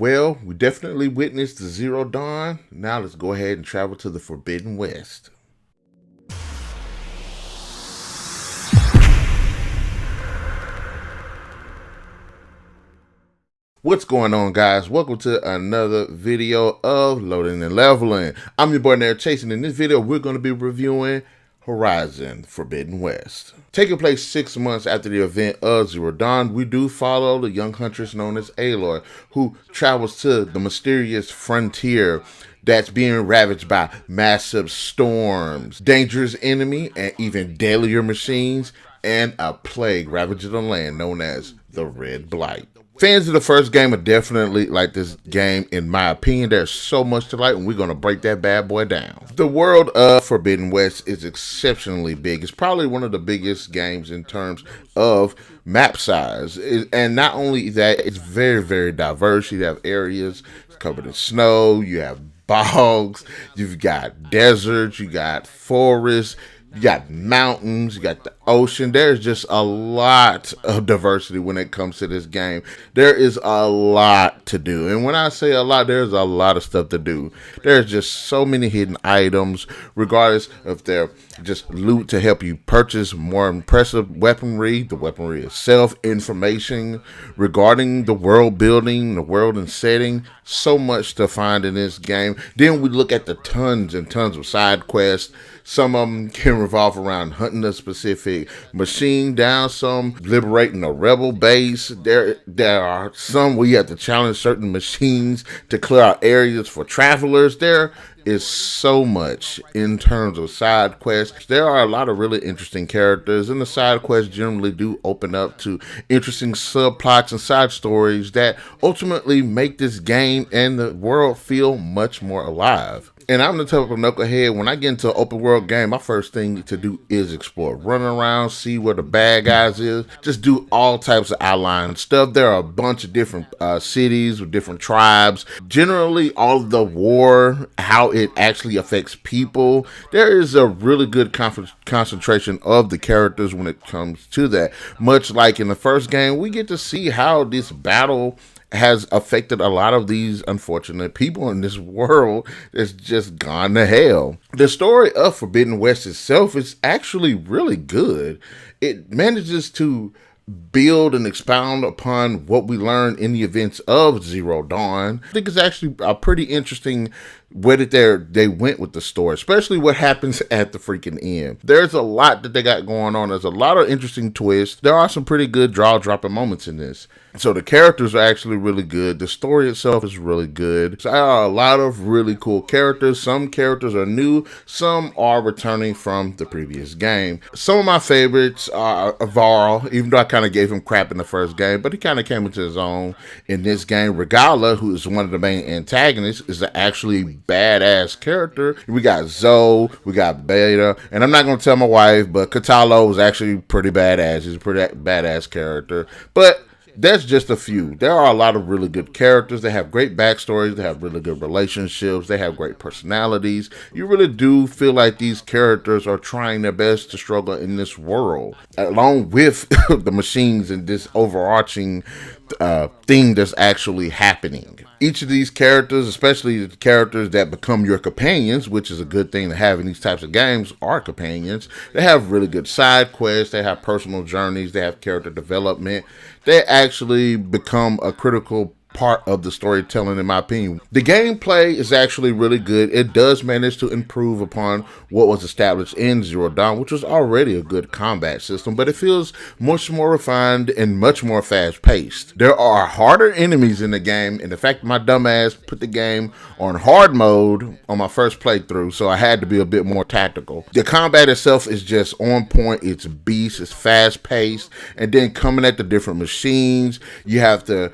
Well, we definitely witnessed the Zero Dawn. Now let's go ahead and travel to the Forbidden West. What's going on, guys? Welcome to another video of Loading and Leveling. I'm your boy NarikChase, and in this video we're going to be reviewing Horizon Forbidden West. Taking place 6 months after the event of Zero Dawn, we do follow the young huntress known as Aloy, who travels to the mysterious frontier that's being ravaged by massive storms, dangerous enemy, and even deadlier machines, and a plague ravaging the land known as the Red Blight. Fans of the first game are definitely like this game. In my opinion, there's so much to like, and we're going to break that bad boy down. The world of Forbidden West is exceptionally big. It's probably one of the biggest games in terms of map size. And not only that, it's very, very diverse. You have areas covered in snow, you have bogs, you've got deserts, you got forests, you got mountains, you got the ocean. There's just a lot of diversity when it comes to this game. There is a lot to do. And when I say a lot, there's a lot of stuff to do. There's just so many hidden items, regardless if they're just loot to help you purchase more impressive weaponry, the weaponry itself, information regarding the world building, the world and setting. So much to find in this game. Then we look at the tons and tons of side quests. Some of them can revolve around hunting a specific machine down, some liberating a rebel base. There are some where you have to challenge certain machines to clear out areas for travelers. There is so much in terms of side quests. There are a lot of really interesting characters, and the side quests generally do open up to interesting subplots and side stories that ultimately make this game and the world feel much more alive. And I'm the type of knucklehead, when I get into an open world game, my first thing to do is explore. Run around, see where the bad guys is. Just do all types of outline stuff. There are a bunch of different cities with different tribes. Generally, all of the war, how it actually affects people. There is a really good concentration of the characters when it comes to that. Much like in the first game, we get to see how this battle has affected a lot of these unfortunate people in this world that's just gone to hell. The story of Forbidden West itself is actually really good. It manages to build and expound upon what we learned in the events of Zero Dawn. I think it's actually a pretty interesting way that they went with the story, especially what happens at the freaking end. There's a lot that they got going on. There's a lot of interesting twists. There are some pretty good jaw-dropping moments in this. So the characters are actually really good. The story itself is really good. So there are a lot of really cool characters. Some characters are new. Some are returning from the previous game. Some of my favorites are Varl, even though I kind of gave him crap in the first game, but he kind of came into his own in this game. Regala, who is one of the main antagonists, is an actually badass character. We got Zoe, we got Beta, and I'm not going to tell my wife, but Katalo is actually pretty badass. He's a pretty badass character. But that's just a few. There are a lot of really good characters. They have great backstories. They have really good relationships. They have great personalities. You really do feel like these characters are trying their best to struggle in this world, along with the machines and this overarching thing that's actually happening. Each of these characters, especially the characters that become your companions, which is a good thing to have in these types of games, are companions. They have really good side quests. They have personal journeys. They have character development. They actually become a critical part of the storytelling, in my opinion. The gameplay is actually really good. It does manage to improve upon what was established in Zero Dawn, which was already a good combat system, but it feels much more refined and much more fast-paced. There are harder enemies in the game, and the fact my dumbass put the game on hard mode on my first playthrough, so I had to be a bit more tactical. The combat itself is just on point. It's beast, it's fast-paced, and then coming at the different machines, you have to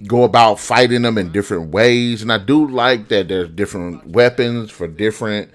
go about fighting them in different ways. And I do like that there's different weapons for different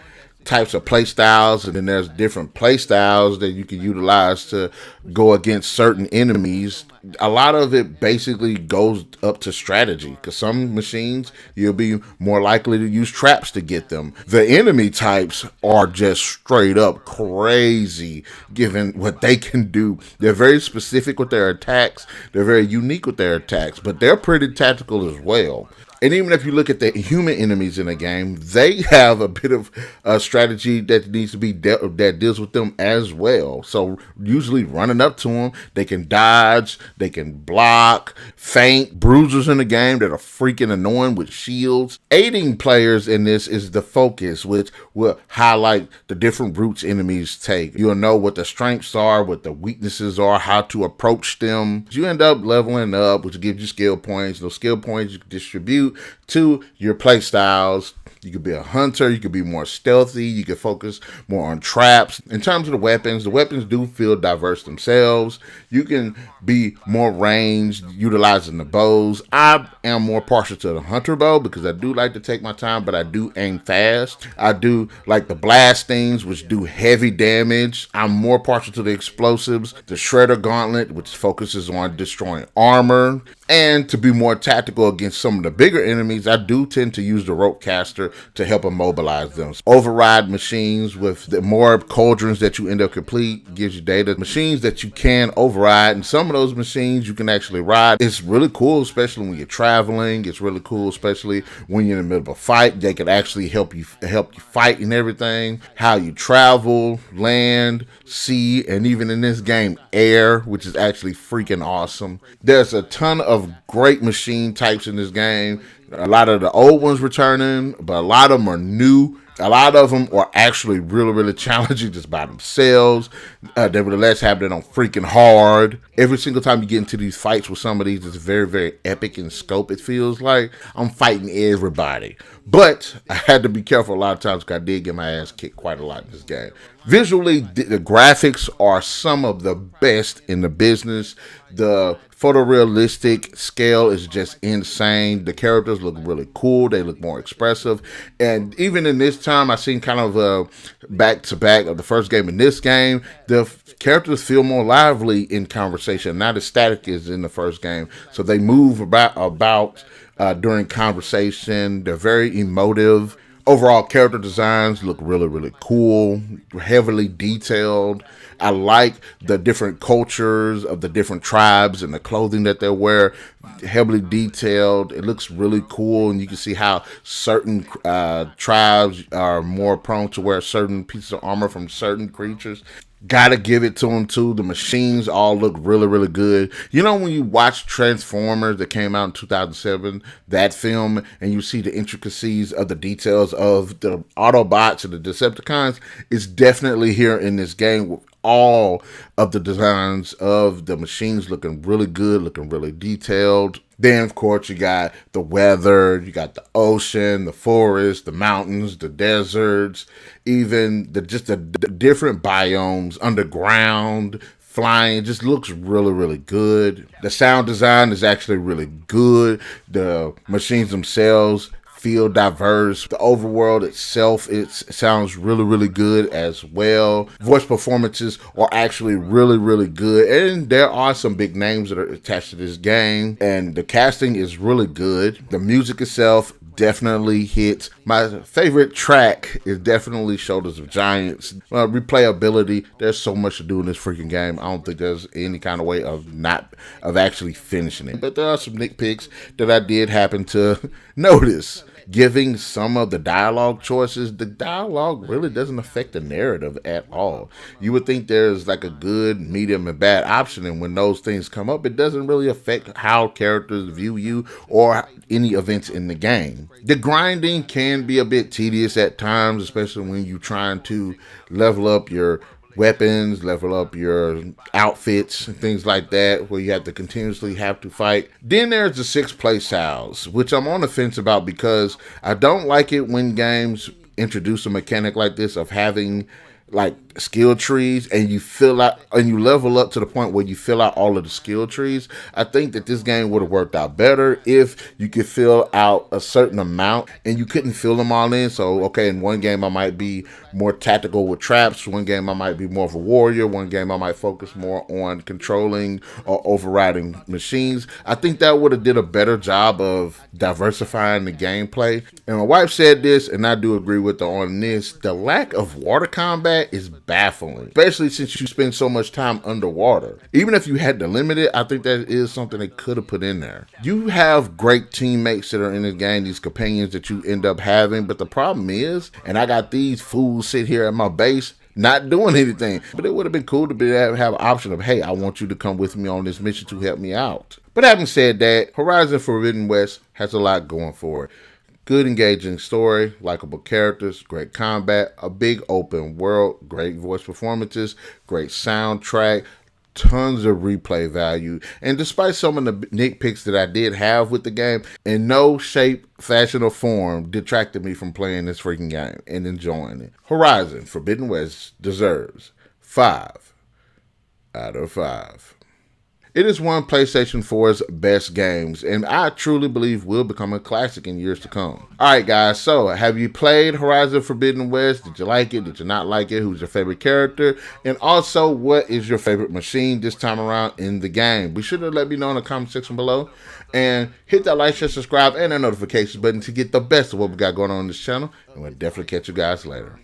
types of play styles, and then there's different play styles that you can utilize to go against certain enemies. A lot of it basically goes up to strategy, because some machines you'll be more likely to use traps to get them. The enemy types are just straight up crazy given what they can do. They're very specific with their attacks, they're very unique with their attacks, but they're pretty tactical as well. And even if you look at the human enemies in the game, they have a bit of a strategy that needs to be that deals with them as well. So usually running up to them, they can dodge, they can block, feint. Bruisers in the game that are freaking annoying with shields. Aiding players in this is the focus, which will highlight the different routes enemies take. You'll know what the strengths are, what the weaknesses are, how to approach them. You end up leveling up, which gives you skill points. Those skill points you can distribute to your play styles. You could be a hunter, you could be more stealthy, you could focus more on traps. In terms of the weapons do feel diverse themselves. You can be more ranged, utilizing the bows. I am more partial to the hunter bow because I do like to take my time, but I do aim fast. I do like the blast things, which do heavy damage. I'm more partial to the explosives, the shredder gauntlet, which focuses on destroying armor. And to be more tactical against some of the bigger enemies, I do tend to use the rope caster to help immobilize them. Override machines with the more cauldrons that you end up complete gives you data. Machines that you can override, and some of those machines you can actually ride. It's really cool, especially when you're traveling. It's really cool, especially when you're in the middle of a fight. They can actually help you fight and everything. How you travel, land, sea, and even in this game, air, which is actually freaking awesome. There's a ton of great machine types in this game. A lot of the old ones returning, but a lot of them are new. A lot of them are actually really challenging just by themselves. Nevertheless, happening on freaking hard. Every single time you get into these fights with some of these, it's very epic in scope. It feels like I'm fighting everybody. But I had to be careful a lot of times because I did get my ass kicked quite a lot in this game. Visually, the graphics are some of the best in the business. The photorealistic scale is just insane. The characters look really cool. They look more expressive. And even in this time, I seen kind of a back-to-back of the first game and this game. The characters feel more lively in conversation, not as static as in the first game. So they move about during conversation. They're very emotive. Overall character designs look really cool, heavily detailed. I like the different cultures of the different tribes and the clothing that they wear, heavily detailed. It looks really cool, and you can see how certain tribes are more prone to wear certain pieces of armor from certain creatures. Gotta give it to them too. The machines all look really good. You know, when you watch Transformers that came out in 2007, that film, and you see the intricacies of the details of the Autobots and the Decepticons, it's definitely here in this game with all of the designs of the machines looking really good, looking really detailed. Then, of course, you got the weather, you got the ocean, the forest, the mountains, the deserts, even the different biomes, underground, flying. It just looks really good. The sound design is actually really good. The machines themselves feel diverse. The overworld itself, it sounds really good as well. Voice performances are actually really good, and there are some big names that are attached to this game, and the casting is really good. The music itself definitely hits. My favorite track is definitely Shoulders of Giants. Replayability, there's so much to do in this freaking game. I don't think there's any kind of way of actually finishing it. But there are some nitpicks that I did happen to notice. Giving some of the dialogue choices, the dialogue really doesn't affect the narrative at all. You would think there's like a good, medium, and bad option, and when those things come up, it doesn't really affect how characters view you or any events in the game. The grinding can be a bit tedious at times, especially when you're trying to level up your weapons, level up your outfits, and things like that, where you have to continuously have to fight. Then there's the 6 play styles, which I'm on the fence about because I don't like it when games introduce a mechanic like this of having like skill trees and you fill out and you level up to the point where you fill out all of the skill trees. I think that this game would have worked out better if you could fill out a certain amount and you couldn't fill them all in. So okay, in one game I might be more tactical with traps, one game I might be more of a warrior, one game I might focus more on controlling or overriding machines. I think that would have did a better job of diversifying the gameplay. And my wife said this, and I do agree with her on this: the lack of water combat is bad baffling, especially since you spend so much time underwater. Even if you had to limit it, I think that is something they could have put in there. You have great teammates that are in this game, these companions that you end up having, but the problem is, and I got these fools sit here at my base not doing anything, but it would have been cool to have an option of, hey, I want you to come with me on this mission to help me out. But having said that, Horizon Forbidden West has a lot going for it. Good engaging story, likable characters, great combat, a big open world, great voice performances, great soundtrack, tons of replay value, and despite some of the nitpicks that I did have with the game, in no shape, fashion, or form detracted me from playing this freaking game and enjoying it. Horizon Forbidden West deserves 5 out of 5. It is one of PlayStation 4's best games, and I truly believe will become a classic in years to come. Alright guys, so have you played Horizon Forbidden West? Did you like it? Did you not like it? Who's your favorite character? And also, what is your favorite machine this time around in the game? Be sure to let me know in the comment section below. And hit that like, share, subscribe, and that notifications button to get the best of what we got going on this channel. And we'll definitely catch you guys later.